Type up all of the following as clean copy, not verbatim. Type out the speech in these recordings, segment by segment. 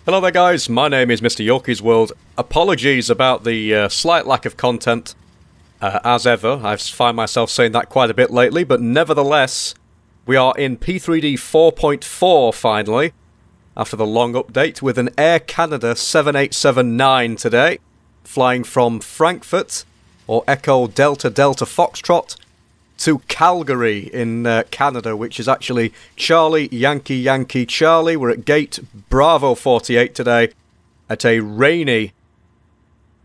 Hello there guys, my name is MrYorkiesWorld. Apologies about the slight lack of content, as ever. I find myself saying that quite a bit lately, but nevertheless, we are in P3D 4.4 finally, after the long update, with an Air Canada 7879 today, flying from Frankfurt, or Echo Delta Delta Foxtrot, to Calgary in Canada, which is actually Charlie Yankee Yankee Charlie. We're at gate Bravo 48 today at a rainy,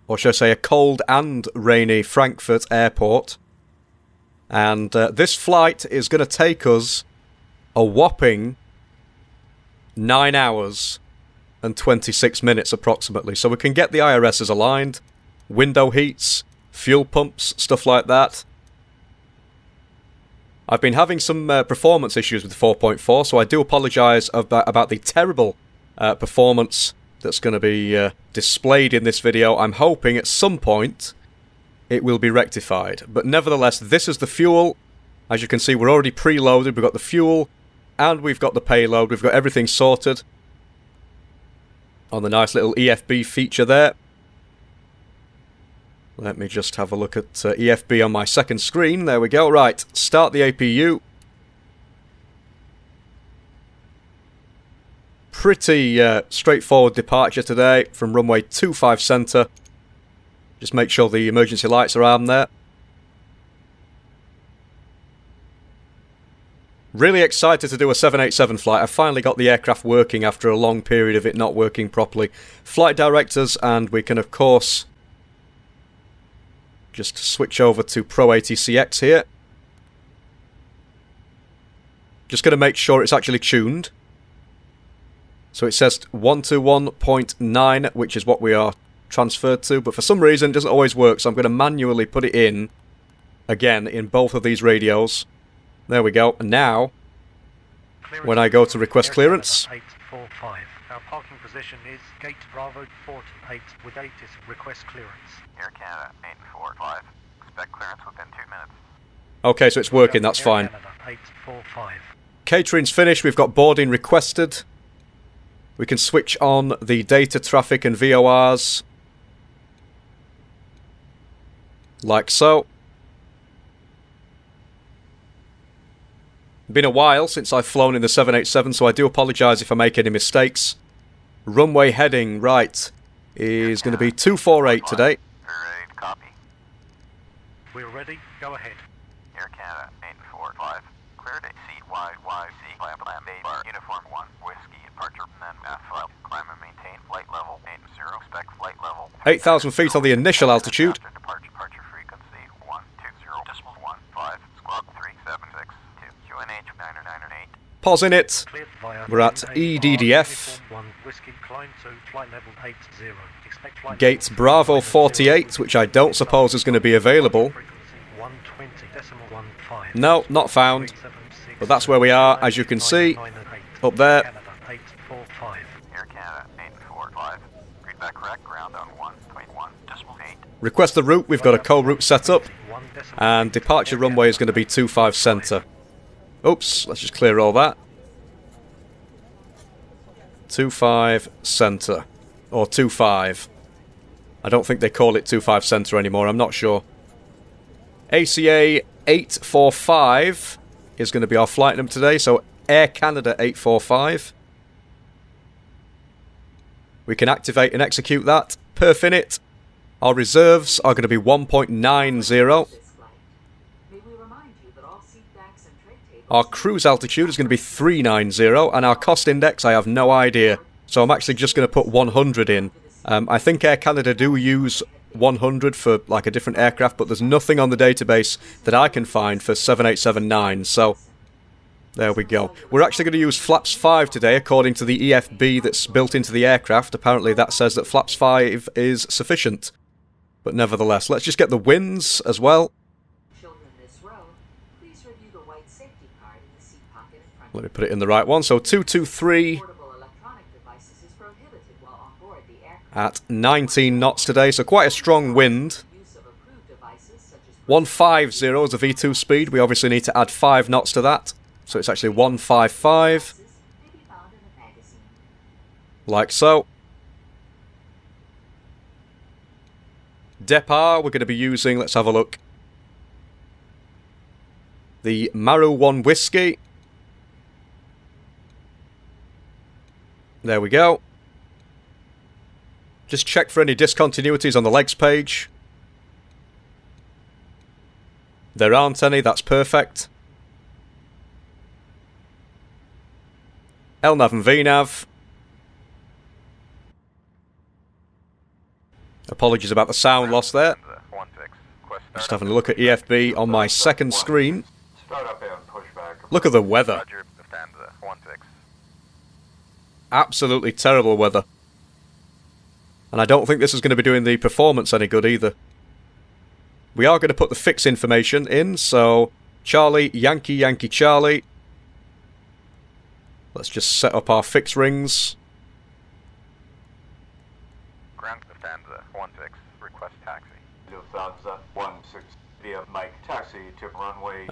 or should I say a cold and rainy Frankfurt airport. And this flight is going to take us a whopping 9 hours and 26 minutes approximately. So we can get the IRSs aligned, window heats, fuel pumps, stuff like that. I've been having some performance issues with 4.4, so I do apologise about the terrible performance that's going to be displayed in this video. I'm hoping at some point it will be rectified. But nevertheless, this is the fuel. As you can see, we're already preloaded. We've got the fuel and we've got the payload. We've got everything sorted on the nice little EFB feature there. Let me just have a look at EFB on my second screen. There we go. Right, start the APU. Pretty straightforward departure today from runway 25 center. Just make sure the emergency lights are on there. Really excited to do a 787 flight. I finally got the aircraft working after a long period of it not working properly. Flight directors, and we can of course just switch over to Pro ATCX here. Just going to make sure it's actually tuned. So it says 121.9, which is what we are transferred to, but for some reason it doesn't always work, so I'm going to manually put it in again in both of these radios. There we go. And now, when I go to request clearance, 845. Our parking position is gate Bravo 48 with latest request clearance. Air Canada 845. Expect clearance within 2 minutes. okay, so it's working, that's fine. Air Canada 845. Catering's finished, we've got boarding requested. We can switch on the data traffic and VORs. Like so. Been a while since I've flown in the 787, so I do apologise if I make any mistakes. Runway heading, right, is going to be 248 today. We're ready to copy. We're ready, go ahead. Air Canada 845. Cleared CYYC. Plan B bar. Uniform 1. Whiskey. Departure. And then flight. Climb and maintain flight level 80. Expect flight level 8,000 feet on the initial altitude. Departure frequency 120.15. Squawk 3762. QNH 998. Pausing it. Cleared via We're at EDDF. Uniform 1 Whiskey, climb to flight level 80. Expect flight Gate Bravo 48, which I don't suppose is going to be available. frequency 120.15. No, not found. But that's where we are, as you can see. Up there. Canada 845. Air Canada 845. Feedback correct. Ground on 1.1.8. Request the route, we've got a co-route set up. And departure runway is going to be 25 center. Oops, let's just clear all that. 25 center. Or 25. I don't think they call it 25 center anymore, I'm not sure. ACA845 is going to be our flight number today, so Air Canada 845. We can activate and execute that. Perf in it. Our reserves are going to be 1.90. Our cruise altitude is going to be 390, and our cost index, I have no idea. So I'm actually just going to put 100 in. I think Air Canada do use 100 for like a different aircraft, but there's nothing on the database that I can find for 7879, so there we go. We're actually going to use flaps 5 today, according to the EFB that's built into the aircraft. Apparently that says that flaps 5 is sufficient. But nevertheless, let's just get the winds as well. Let me put it in the right one. So 223 at 19 knots today, so quite a strong wind. 150 is the V2 speed. We obviously need to add 5 knots to that. So it's actually 155. like so. Depart, we're going to be using, let's have a look, the Maru 1 Whiskey. There we go. Just check for any discontinuities on the legs page. There aren't any, that's perfect. LNAV and VNAV. Apologies about the sound loss there. Just having a look at EFB on my second screen. Look at the weather. Absolutely terrible weather. And I don't think this is going to be doing the performance any good either. We are going to put the fix information in, so Charlie, Yankee, Yankee, Charlie. Let's just set up our fix rings. Grand Lufthansa 16, request taxi. Lufthansa 16, via Mike, taxi to runway...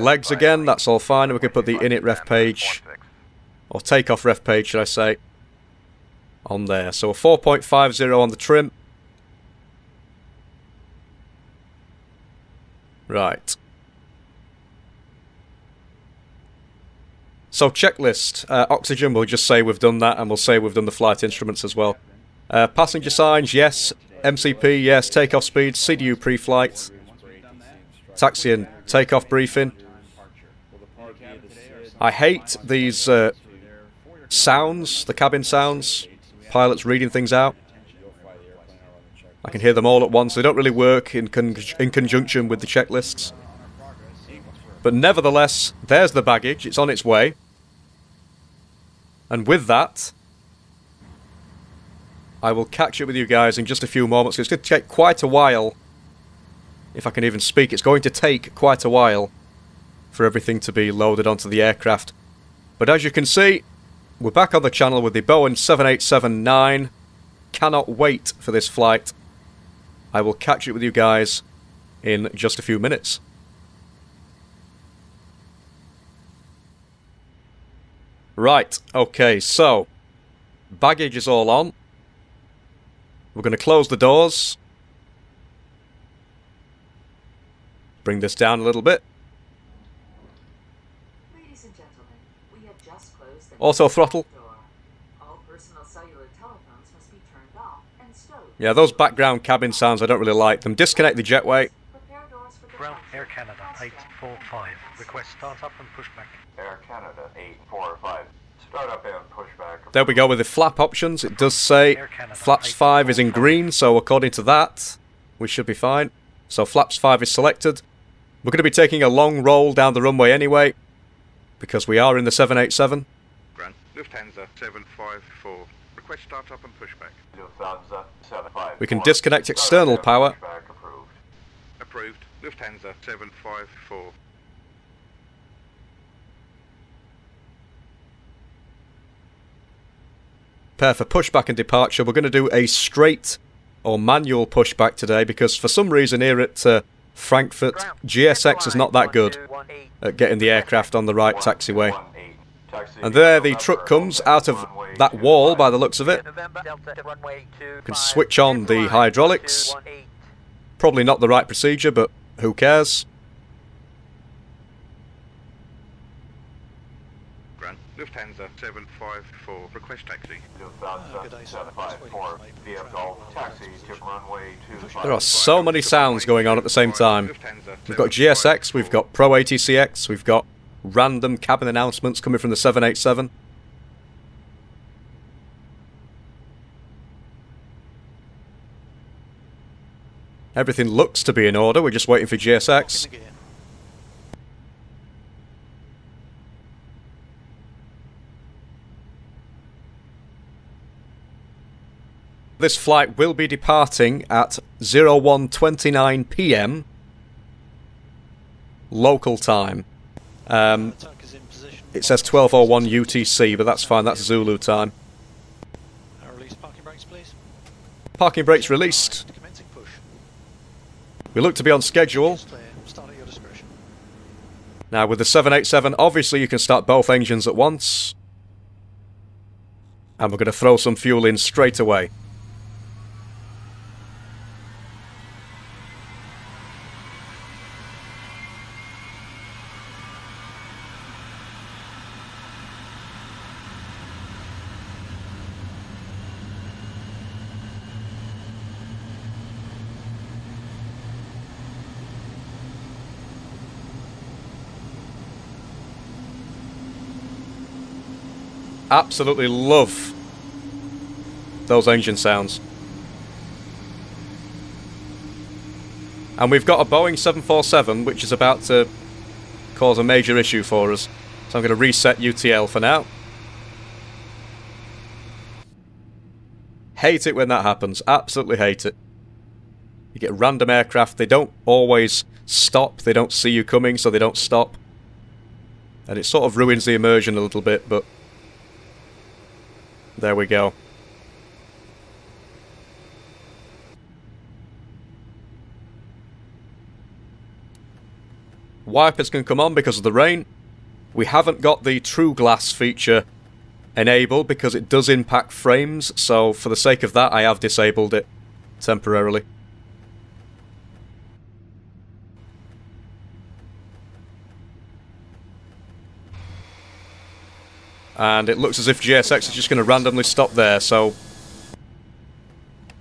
legs again, that's all fine. We can put the init ref page, or takeoff ref page, should I say, on there. So a 4.50 on the trim. Right. So checklist, oxygen, we'll just say we've done that, and we'll say we've done the flight instruments as well. Passenger signs, yes. MCP, yes. Takeoff speed, CDU pre-flight. Taxi and takeoff briefing. I hate these sounds, the cabin sounds. Pilots reading things out. I can hear them all at once. They don't really work in conjunction with the checklists. But nevertheless, there's the baggage. It's on its way. And with that, I will catch up with you guys in just a few moments. It's going to take quite a while. If I can even speak, it's going to take quite a while for everything to be loaded onto the aircraft. But as you can see, we're back on the channel with the Boeing 787-9. Cannot wait for this flight. I will catch up with you guys in just a few minutes. Right, okay, so baggage is all on. We're going to close the doors. Bring this down a little bit. Ladies and gentlemen, we have just closed the auto throttle. door. All personal cellular telephones must be turned off and stowed. Yeah, those background cabin sounds, I don't really like them. Disconnect the jetway. Prepare doors for the Ground Air Canada 845. Request startup and pushback. Air Canada 845. Start up and pushback. There we go with the flap options. It does say flaps 5 is in green, so according to that, we should be fine. So flaps 5 is selected. We're going to be taking a long roll down the runway anyway, because we are in the 787. Grand Lufthansa 754. Request startup and pushback. Lufthansa 754. We can disconnect external power. Pushback approved. Approved. Lufthansa 754. Prepare for pushback and departure. We're going to do a straight or manual pushback today because for some reason here at Frankfurt, GSX is not that good at getting the aircraft on the right taxiway. And there the truck comes out of that wall by the looks of it. You can switch on the hydraulics. Probably not the right procedure, but who cares? Lufthansa 754, request taxi. Lufthansa 754, via Golf, taxi to runway 25. There are so many sounds going on at the same time. We've got GSX, we've got Pro ATCX, we've got random cabin announcements coming from the 787. Everything looks to be in order, we're just waiting for GSX. This flight will be departing at 01:29 PM local time. It says 12:01 UTC, but that's fine, that's Zulu time. Release parking brakes, please. Parking brakes released. We look to be on schedule. Start at your discretion. Now with the 787, obviously you can start both engines at once. And we're going to throw some fuel in straight away. Absolutely love those engine sounds. And we've got a Boeing 747 which is about to cause a major issue for us. So I'm going to reset UTL for now. Hate it when that happens. Absolutely hate it. You get random aircraft, they don't always stop, they don't see you coming, so they don't stop. And it sort of ruins the immersion a little bit, but there we go. Wipers can come on because of the rain. We haven't got the True Glass feature enabled because it does impact frames, so for the sake of that I have disabled it temporarily. And it looks as if GSX is just going to randomly stop there, so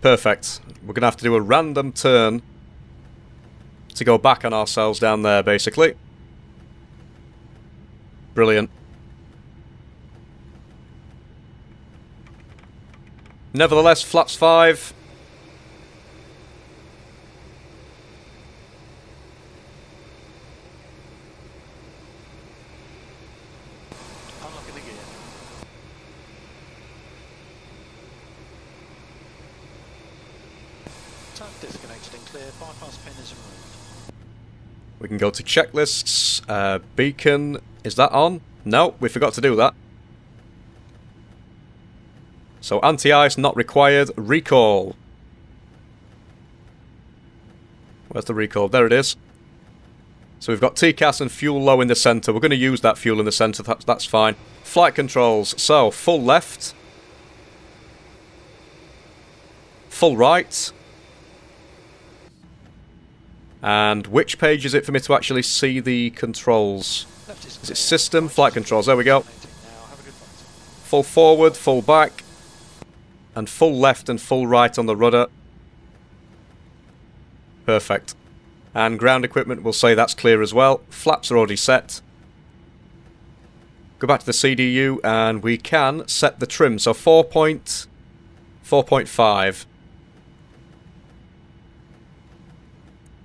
perfect. We're going to have to do a random turn to go back on ourselves down there, basically. Brilliant. Nevertheless, flaps 5. Unlocking the gear. Tap disconnected and clear. Bypass pin is removed. We can go to checklists. Beacon, is that on? No, we forgot to do that. So anti-ice not required. Recall. Where's the recall? There it is. So we've got TCAS and fuel low in the centre. We're going to use that fuel in the centre. That's fine. Flight controls. So full left. Full right. And which page is it for me to actually see the controls? Is it system? Flight controls. There we go. Full forward, full back. And full left and full right on the rudder. Perfect. And ground equipment will say that's clear as well. Flaps are already set. Go back to the CDU and we can set the trim. So 4.5.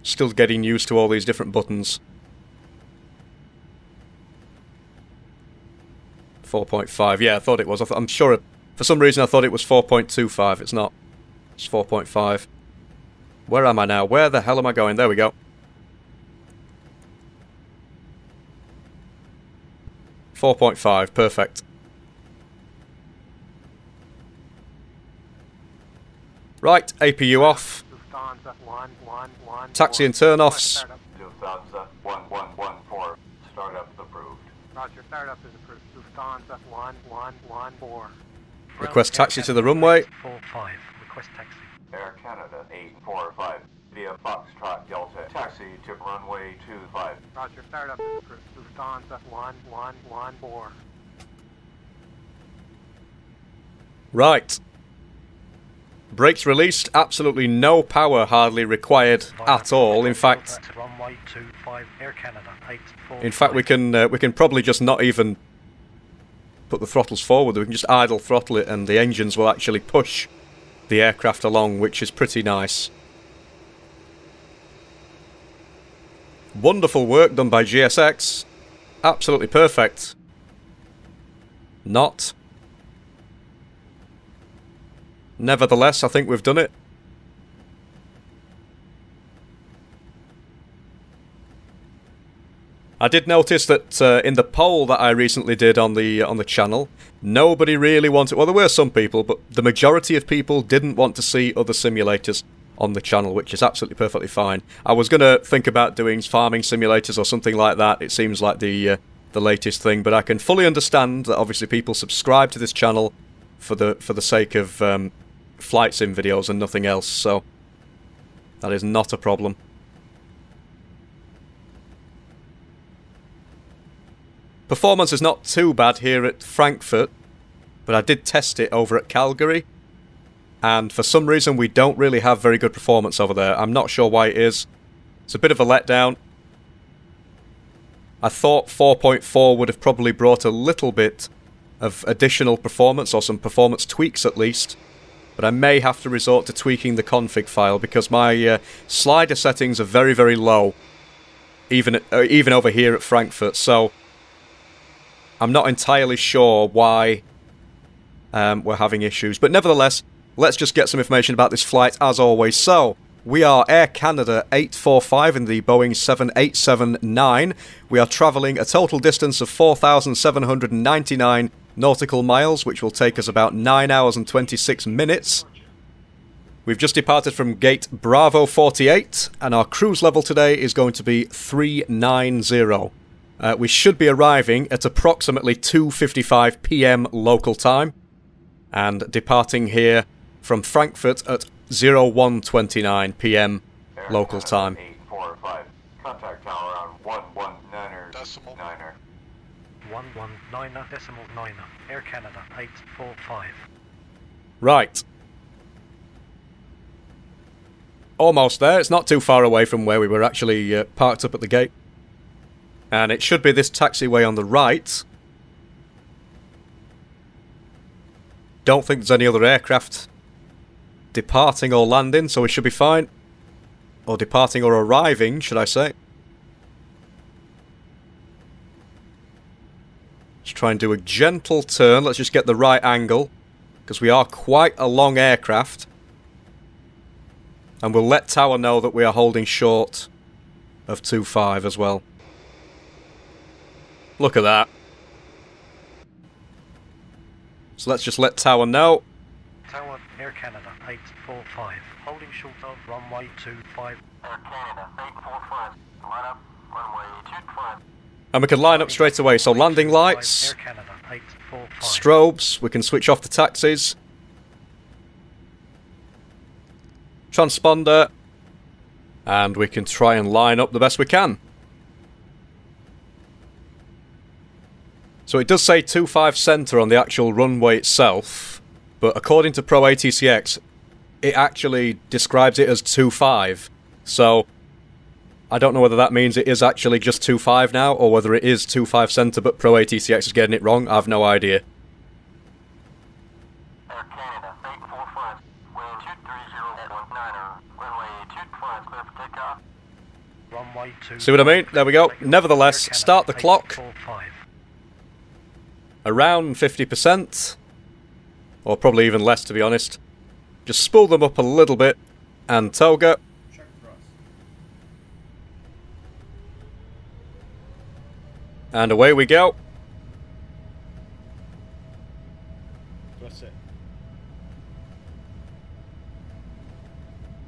Still getting used to all these different buttons. 4.5. Yeah, I thought it was. I'm sure for some reason I thought it was 4.25. It's not. It's 4.5. Where am I now? Where the hell am I going? There we go. 4.5. Perfect. Right, APU off. Taxi and turn-offs. Lufthansa 1114. Startup approved. Roger, startup is approved. Lufthansa 1114. Request taxi to the runway. 45. Request taxi. Air Canada 845. Via Foxtrot Delta. Taxi to runway 25. Roger, startup is approved. Lufthansa 1114. Right. Brakes released, absolutely no power hardly required at all. In fact, runway 25, Air Canada 845. in fact, we can probably just not even put the throttles forward. We can just idle throttle it, and the engines will actually push the aircraft along, which is pretty nice. Wonderful work done by GSX. Absolutely perfect. Not. Nevertheless, I think we've done it. I did notice that in the poll that I recently did on the channel, nobody really wanted... Well, there were some people, but the majority of people didn't want to see other simulators on the channel, which is absolutely perfectly fine. I was going to think about doing farming simulators or something like that. It seems like the latest thing, but I can fully understand that obviously people subscribe to this channel for the sake of flight sim videos and nothing else, so that is not a problem. Performance is not too bad here at Frankfurt, but I did test it over at Calgary, and for some reason we don't really have very good performance over there. I'm not sure why it is. It's a bit of a letdown. I thought 4.4 would have probably brought a little bit of additional performance, or some performance tweaks at least, but I may have to resort to tweaking the config file because my slider settings are very, very low, even over here at Frankfurt, so I'm not entirely sure why we're having issues. But nevertheless, let's just get some information about this flight as always. So, we are Air Canada 845 in the Boeing 787-9. We are travelling a total distance of 4,799 nautical miles, which will take us about 9 hours and 26 minutes. We've just departed from gate Bravo 48, and our cruise level today is going to be 390. We should be arriving at approximately 2:55 PM local time, and departing here from Frankfurt at 01:29 PM local time. 845. Contact tower on 119er. Decimal. 9er. 119.9. Air Canada 845. Right. Almost there. It's not too far away from where we were actually parked up at the gate. And it should be this taxiway on the right. Don't think there's any other aircraft departing or landing, so we should be fine. Or departing or arriving, should I say. Let's try and do a gentle turn. Let's just get the right angle, because we are quite a long aircraft. And we'll let Tower know that we are holding short of 2.5 as well. Look at that. So let's just let Tower know. Tower, Air Canada 845. Holding short of runway 25. Air Canada 845. Line up, runway 25. And we can line up straight away. So landing lights, Air Canada 845. strobes, we can switch off the taxis. Transponder. And we can try and line up the best we can. So it does say 25 centre on the actual runway itself, but according to Pro ATCX, it actually describes it as 25. So I don't know whether that means it is actually just 25 now, or whether it is 25 centre but Pro ATCX is getting it wrong. I have no idea. Air Canada 845. Wind 230.9er. Runway 25. Clear for takeoff. Runway 2. See what I mean? There we go. Nevertheless, start the clock. 845. Around 50%, or probably even less to be honest. Just spool them up a little bit, and toga. And away we go. That's it.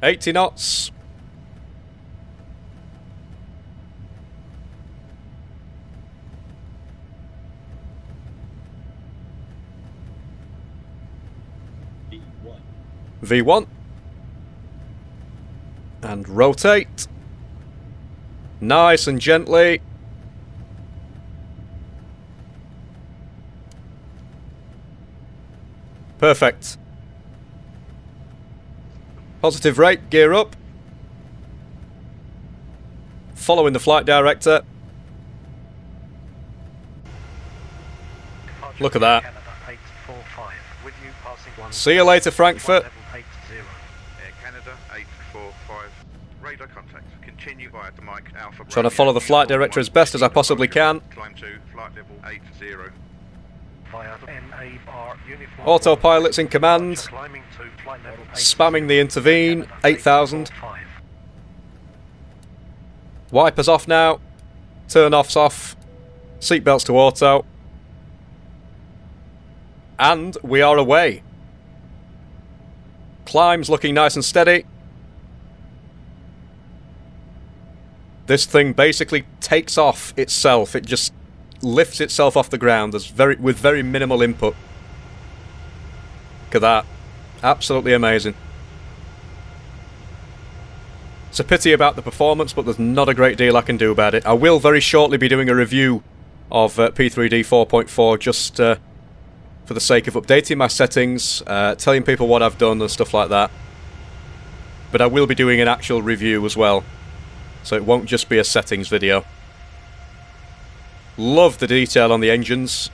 80 knots. V1. And rotate. Nice and gently. Perfect. Positive rate, gear up. Following the flight director. Look at that. Canada 845. With you passing one. See you later, Frankfurt. 180. Air Canada 845. Radar contact. Continue via the mic Alpha. Trying to follow the flight director as best as I possibly can. Climb to flight level 80. Via NAR uniform. Autopilot's in command. Climbing to flight level 80. Spamming the intervene. 8,000. 845. Wipers off now. Turn-offs off. Seatbelts to auto. And we are away. Climb's looking nice and steady. This thing basically takes off itself. It just lifts itself off the ground with very minimal input. Look at that. Absolutely amazing. It's a pity about the performance, but there's not a great deal I can do about it. I will very shortly be doing a review of P3D 4.4 just for the sake of updating my settings, telling people what I've done and stuff like that. But I will be doing an actual review as well, so it won't just be a settings video. Love the detail on the engines.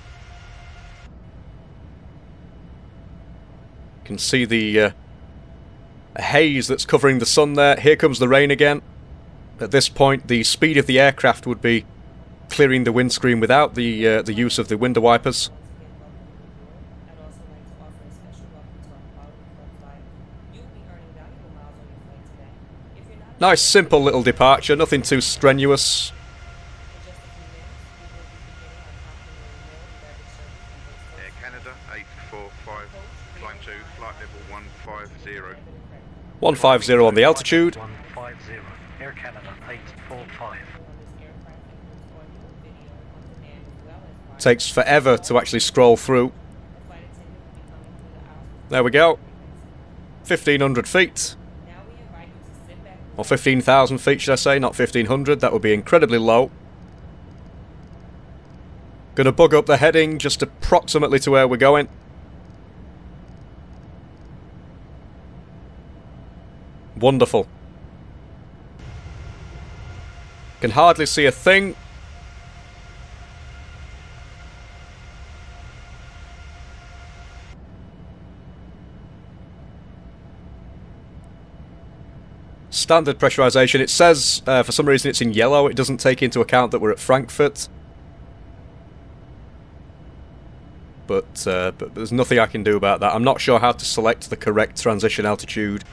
You can see the haze that's covering the sun there. Here comes the rain again. At this point, the speed of the aircraft would be clearing the windscreen without the use of the window wipers. Nice simple little departure, nothing too strenuous. Air Canada 845, climb to flight level 150. 150 on the altitude. 150, Air Canada 845. Takes forever to actually scroll through. There we go. 1,500 feet. Or 15,000 feet, should I say, not 1,500. That would be incredibly low. Gonna bug up the heading just approximately to where we're going. Wonderful. Can hardly see a thing. Standard pressurization. It says for some reason it's in yellow. It doesn't take into account that we're at Frankfurt. But there's nothing I can do about that. I'm not sure how to select the correct transition altitude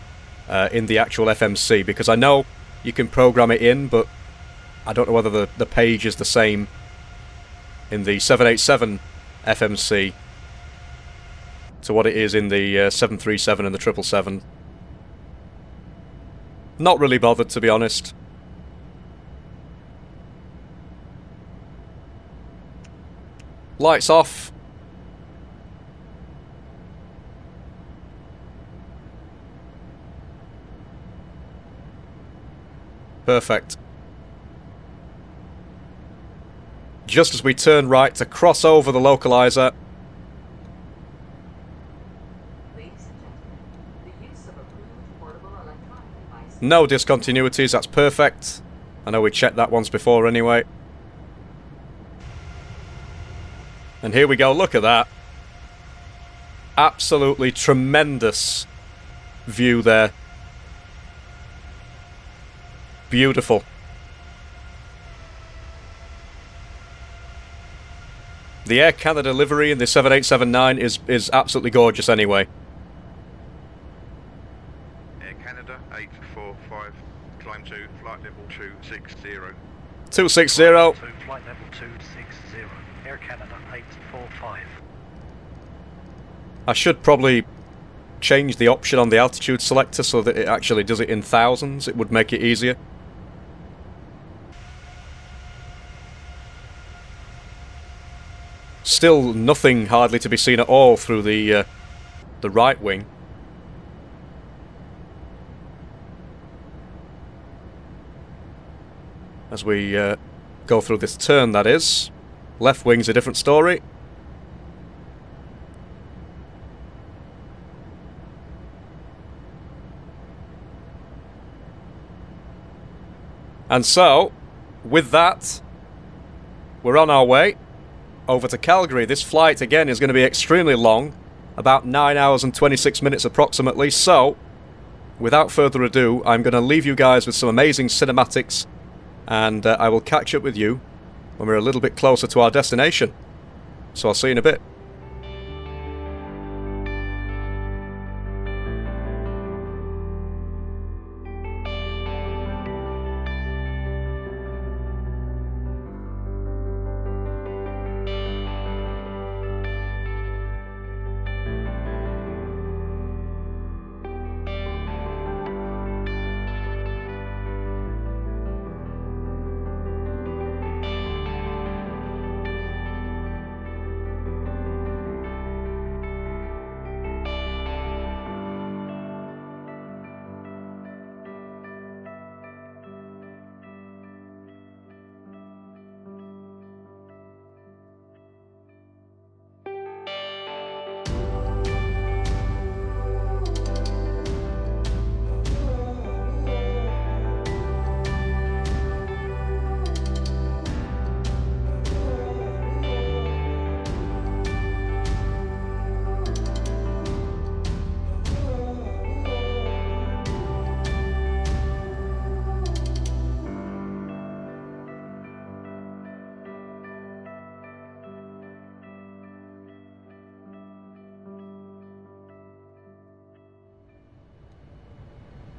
in the actual FMC, because I know you can program it in, but I don't know whether the page is the same in the 787 FMC to what it is in the 737 and the 777. Not really bothered, to be honest. Lights off. Perfect. Just as we turn right to cross over the localizer. No discontinuities, that's perfect. I know we checked that once before anyway. And here we go, look at that. Absolutely tremendous view there. Beautiful. The Air Canada livery in the 7879 is absolutely gorgeous anyway. Air Canada 845, climb to flight level 260. 260. Flight level 260, Air Canada 845. I should probably change the option on the altitude selector so that it actually does it in thousands. It would make it easier. Still nothing hardly to be seen at all through the right wing. As we go through this turn, that is. Left wing's a different story. And so, with that, we're on our way over to Calgary. This flight, again, is going to be extremely long, about 9 hours and 26 minutes approximately. So, without further ado, I'm going to leave you guys with some amazing cinematics, and I will catch up with you when we're a little bit closer to our destination. So I'll see you in a bit.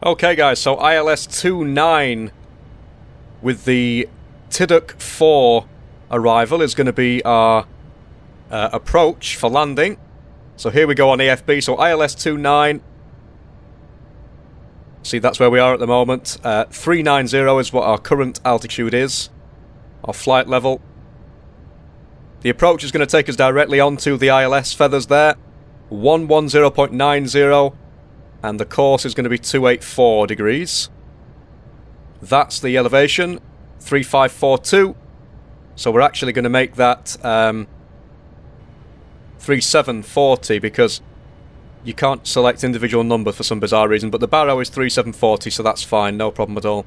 Okay guys, so ILS-29 with the TDUC 4 arrival is going to be our approach for landing. So here we go on AFB, so ILS-29. See, that's where we are at the moment. 390 is what our current altitude is, our flight level. The approach is going to take us directly onto the ILS feathers there. 110.90, and the course is going to be 284 degrees. That's the elevation, 3542. So we're actually going to make that 3740 because you can't select individual numbers for some bizarre reason, but the barrow is 3740, so that's fine, no problem at all.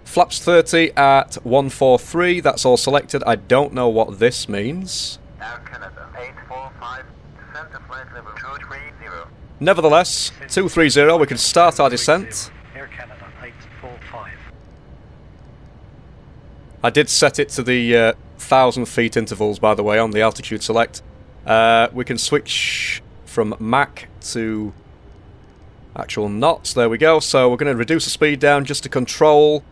Flaps 30 at 143, that's all selected. I don't know what this means. Air Canada 845, descent to flight level 230. Nevertheless, 230, we can start our descent. Air Canada 845. I did set it to the 1,000 feet intervals, by the way, on the altitude select. We can switch from Mach to actual knots. There we go. So we're going to reduce the speed down just to control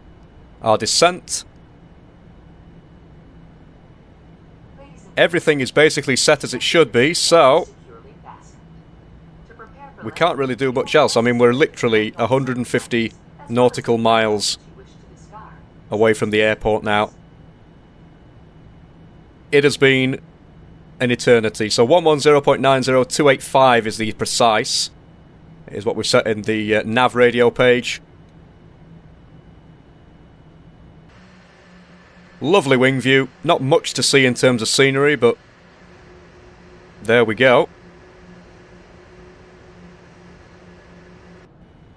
our descent. Everything is basically set as it should be, so we can't really do much else. I mean, we're literally 150 nautical miles away from the airport now. It has been an eternity. So 110.90285 is the precise, is what we've set in the nav radio page. Lovely wing view. Not much to see in terms of scenery, but there we go.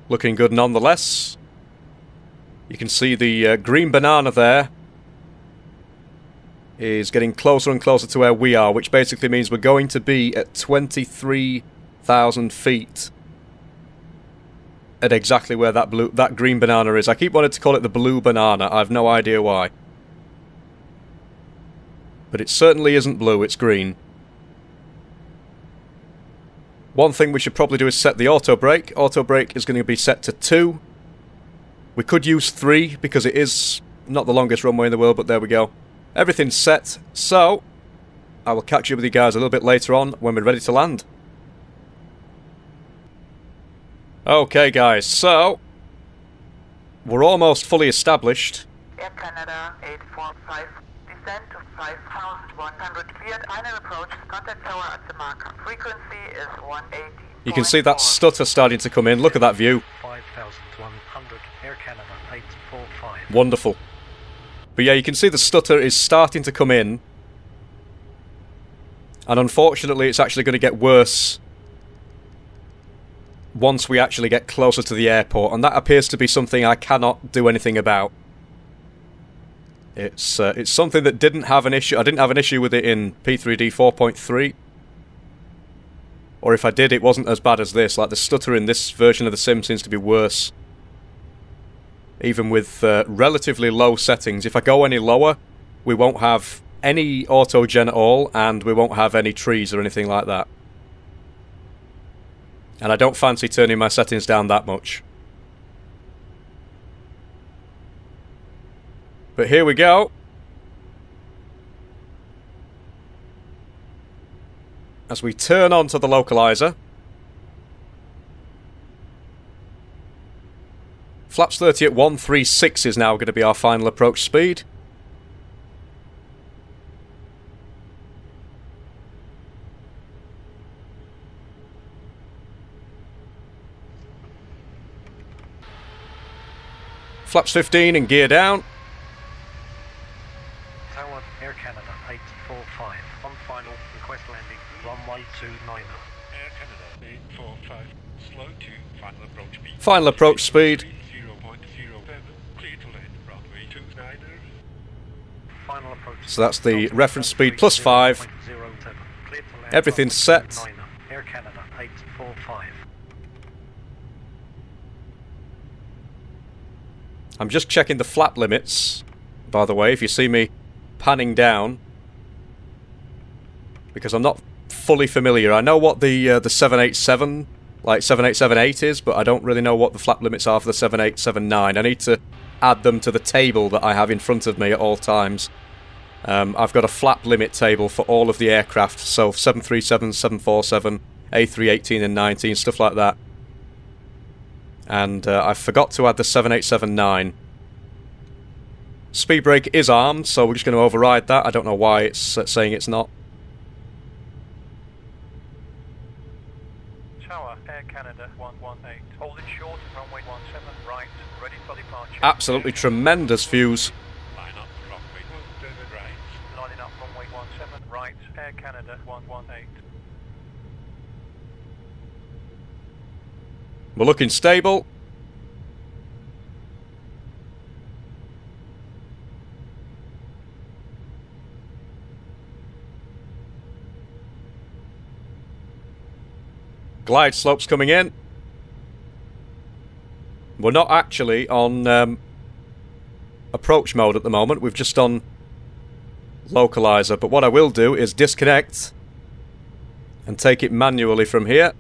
Looking good nonetheless. You can see the green banana there is getting closer and closer to where we are, which basically means we're going to be at 23,000 feet at exactly where that green banana is. I keep wanting to call it the blue banana. I have no idea why. But it certainly isn't blue, it's green. One thing we should probably do is set the auto brake. Auto brake is going to be set to 2. We could use 3 because it is not the longest runway in the world, but there we go. Everything's set, so I will catch up with you guys a little bit later on when we're ready to land. Okay guys, so we're almost fully established. Air Canada 845, descent to 5,100 cleared, final approach, contact tower at the marker. Frequency is 180. You can see that stutter starting to come in. Look at that view. 5,100, Air Canada 845. Wonderful. But yeah, you can see the stutter is starting to come in. And unfortunately, it's actually going to get worse once we actually get closer to the airport. And that appears to be something I cannot do anything about. It's something that didn't have an issue. I didn't have an issue with it in P3D 4.3. Or if I did, it wasn't as bad as this. Like, the stutter in this version of the sim seems to be worse. Even with relatively low settings. If I go any lower, we won't have any auto-gen at all, and we won't have any trees or anything like that. And I don't fancy turning my settings down that much. But here we go. As we turn onto the localizer. Flaps 30 at 136 is now going to be our final approach speed. Flaps 15 and gear down. Tower, Air Canada 845, on final, request landing, runway 29. Air Canada 845, slow to final approach speed. Final approach speed. 0.07, clear to land, runway 29. Final approach. So that's the reference speed plus 5. 0.07, clear to land, Everything's runway set. 29. Air Canada 845. I'm just checking the flap limits, by the way, if you see me panning down. Because I'm not fully familiar. I know what the 787 like 7878 is, but I don't really know what the flap limits are for the 7879. I need to add them to the table that I have in front of me at all times. I've got a flap limit table for all of the aircraft, so 737, 747, A318 and 19, stuff like that. And I forgot to add the 7879. Speed brake is armed, so we're just going to override that. I don't know why it's saying it's not. Tower, Air Canada 118, holding short, runway 17 right, ready for departure. Absolutely tremendous views. Line up, runway 17 right. Lining up, runway 17 right, Air Canada 118. We're looking stable. Glide slopes coming in. We're not actually on approach mode at the moment. We've just on localizer. But what I will do is disconnect and take it manually from here.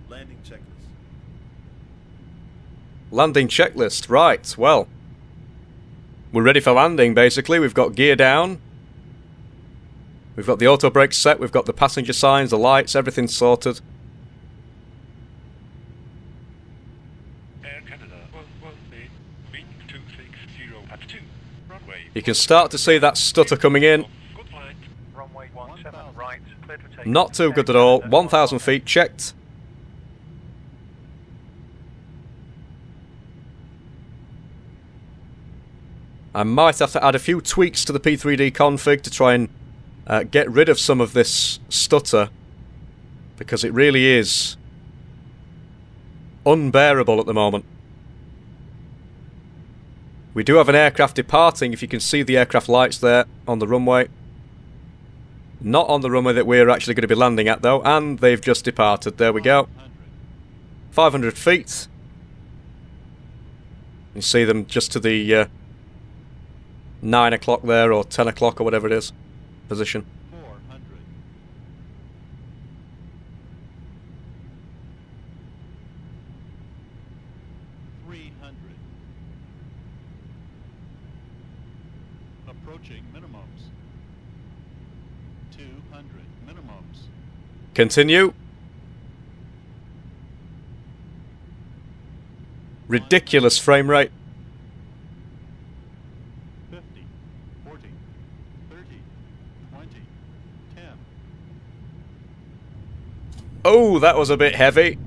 Landing checklist. Landing checklist. Right, well. We're ready for landing, basically. We've got gear down. We've got the auto brake set, we've got the passenger signs, the lights, everything's sorted. Air Canada 118, beat 260 at 2, runway. You can start to see that stutter coming in. Good flight. Runway 17 right, clear to take. Not too good at all. 1,000 feet checked. I might have to add a few tweaks to the P3D config to try and get rid of some of this stutter, because it really is unbearable at the moment. We do have an aircraft departing, if you can see the aircraft lights there on the runway. Not on the runway that we're actually going to be landing at though, and they've just departed. There we go. 500 feet. You see them just to the 9 o'clock there, or 10 o'clock, or whatever it is. Position. 400. 300. Approaching minimums. 200 minimums. Continue. Ridiculous frame rate. 50, 40, 30, 20, 10. Oh, that was a bit heavy.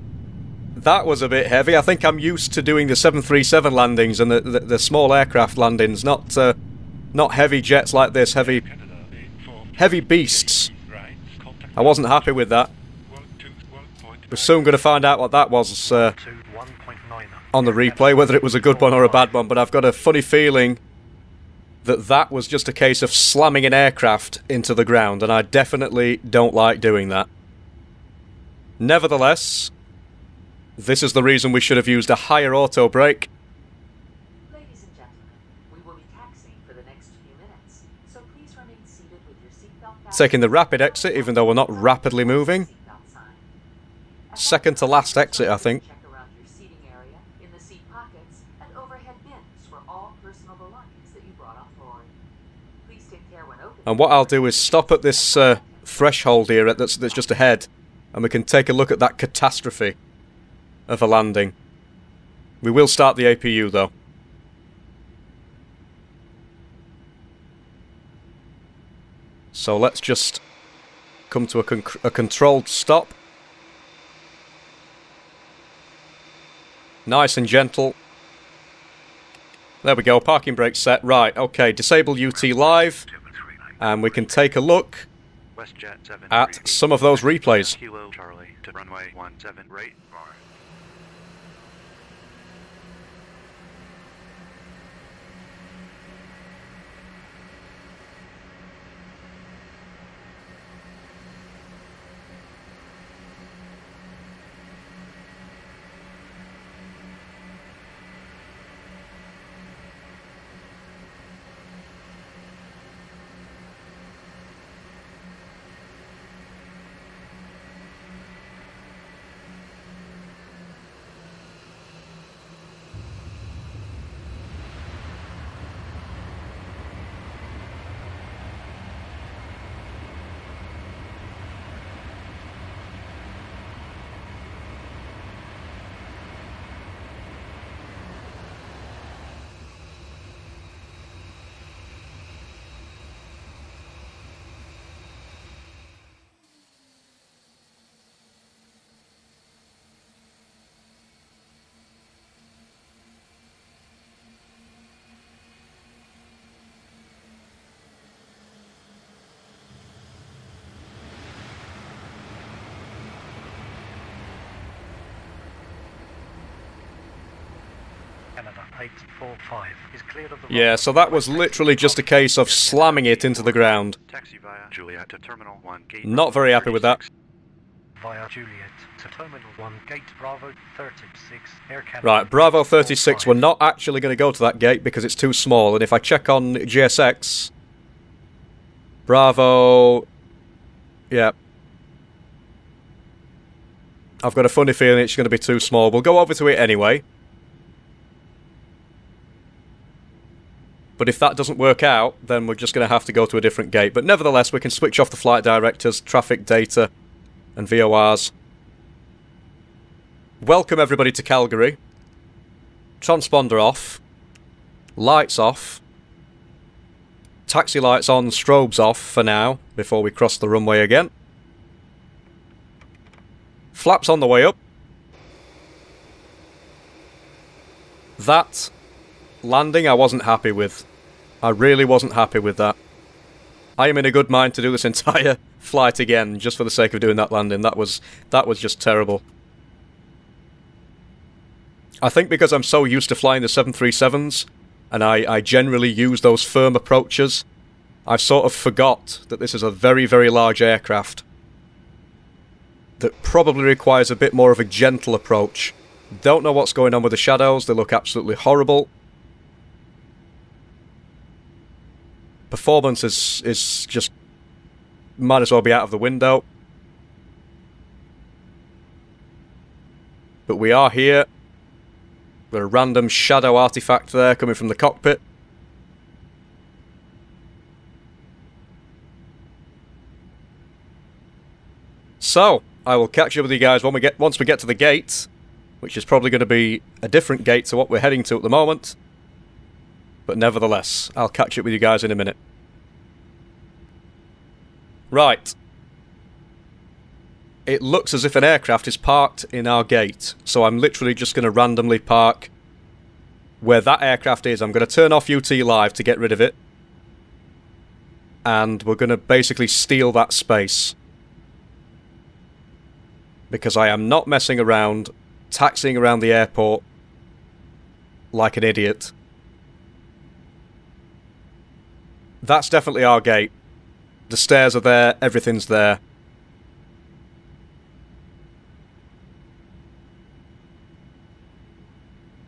That was a bit heavy. I think I'm used to doing the 737 landings and the small aircraft landings, not heavy jets like this, heavy beasts. I wasn't happy with that. We're soon going to find out what that was on the replay, whether it was a good one or a bad one, but I've got a funny feeling that that was just a case of slamming an aircraft into the ground, and I definitely don't like doing that. Nevertheless, this is the reason we should have used a higher auto brake. Ladies and gentlemen, we will be taxiing for the next few minutes, so please remain seated with your seatbelt fastened. Taking the rapid exit, even though we're not rapidly moving. Second to last exit, I think. Check around your seating area, in the seat pockets, and overhead bins for all personal belongings that you brought on board. Please take care when opening. And what I'll do is stop at this threshold here that's just ahead, and we can take a look at that catastrophe of a landing. We will start the APU though. So let's just come to a controlled stop. Nice and gentle. There we go, parking brake set. Right, okay, disable UT live. And we can take a look at some of those replays. Kilo Charlie to runway 17 right. Canada 845 is cleared of the Yeah, so that was literally just a case of slamming it into the ground. Taxi via Juliet to Terminal 1 Gate. Not very happy with that. via Juliet to Terminal 1 Gate Bravo 36 Air Canada. Right, Bravo 36, we're not actually going to go to that gate because it's too small, and if I check on GSX... Bravo... Yeah. I've got a funny feeling it's going to be too small. We'll go over to it anyway. But if that doesn't work out, then we're just going to have to go to a different gate. But nevertheless, we can switch off the flight directors, traffic data, and VORs. Welcome everybody to Calgary. Transponder off. Lights off. Taxi lights on, strobes off for now, before we cross the runway again. Flaps on the way up. That landing I wasn't happy with. I really wasn't happy with that. I am in a good mind to do this entire flight again, just for the sake of doing that landing. That was just terrible. I think because I'm so used to flying the 737s, and I generally use those firm approaches, I've sort of forgot that this is a very, very large aircraft that probably requires a bit more of a gentle approach. Don't know what's going on with the shadows, they look absolutely horrible. Performance is just... might as well be out of the window. But we are here. Got a random shadow artifact there coming from the cockpit. So, I will catch up with you guys once we get to the gate, which is probably going to be a different gate to what we're heading to at the moment. But nevertheless, I'll catch up with you guys in a minute. Right. It looks as if an aircraft is parked in our gate, so I'm literally just going to randomly park where that aircraft is. I'm going to turn off UT Live to get rid of it. And we're going to basically steal that space. Because I am not messing around, taxiing around the airport like an idiot. That's definitely our gate. The stairs are there, everything's there.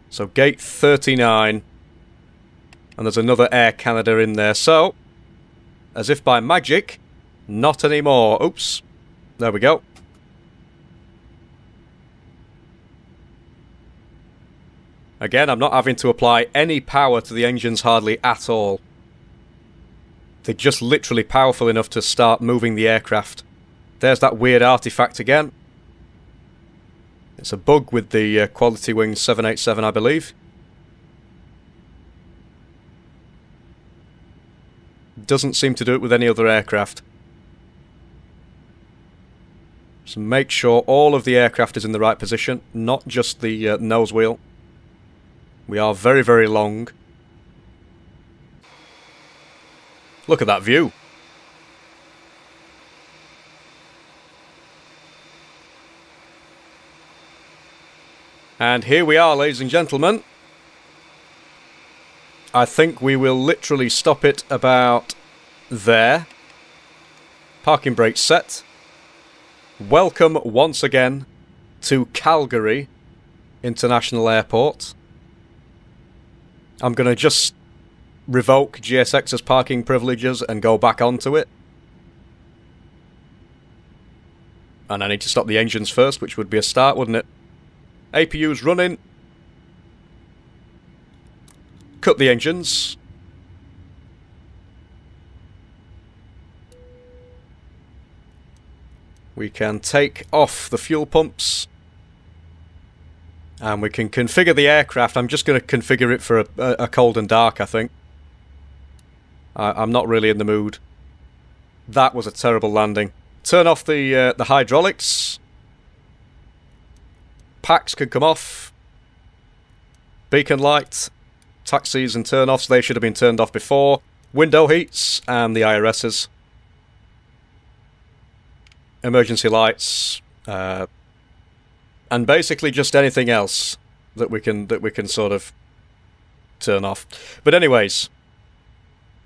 So gate 39. And there's another Air Canada in there. So, as if by magic, not anymore. Oops. There we go. Again, I'm not having to apply any power to the engines hardly at all. They're just literally powerful enough to start moving the aircraft. There's that weird artifact again. It's a bug with the QualityWings 787, I believe. Doesn't seem to do it with any other aircraft. So make sure all of the aircraft is in the right position, not just the nose wheel. We are very, very long. Look at that view. And here we are, ladies and gentlemen. I think we will literally stop it about there. Parking brake set. Welcome once again to Calgary International Airport. I'm going to just revoke GSX's parking privileges and go back onto it. And I need to stop the engines first, which would be a start, wouldn't it? APU's running. Cut the engines. We can take off the fuel pumps. And we can configure the aircraft. I'm just going to configure it for a cold and dark, I think. I'm not really in the mood. That was a terrible landing. Turn off the hydraulics. Packs can come off. Beacon light. Taxis and turn-offs, they should have been turned off before. Window heats and the IRSs. Emergency lights. And basically just anything else that we can sort of turn off. But anyways,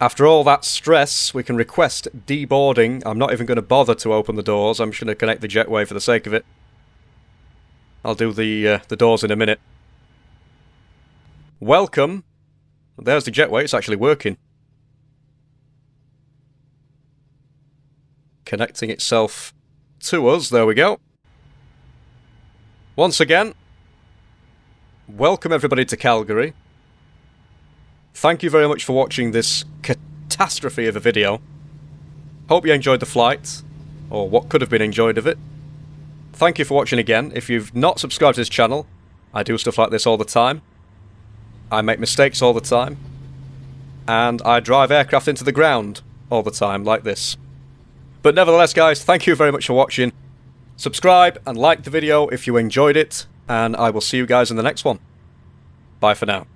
after all that stress, we can request deboarding. I'm not even going to bother to open the doors. I'm just going to connect the jetway for the sake of it. I'll do the doors in a minute. Welcome. There's the jetway. It's actually working. Connecting itself to us. There we go. Once again, welcome everybody to Calgary. Thank you very much for watching this catastrophe of a video. Hope you enjoyed the flight, or what could have been enjoyed of it. Thank you for watching again. If you've not subscribed to this channel, I do stuff like this all the time. I make mistakes all the time. And I drive aircraft into the ground all the time, like this. But nevertheless, guys, thank you very much for watching. Subscribe and like the video if you enjoyed it, and I will see you guys in the next one. Bye for now.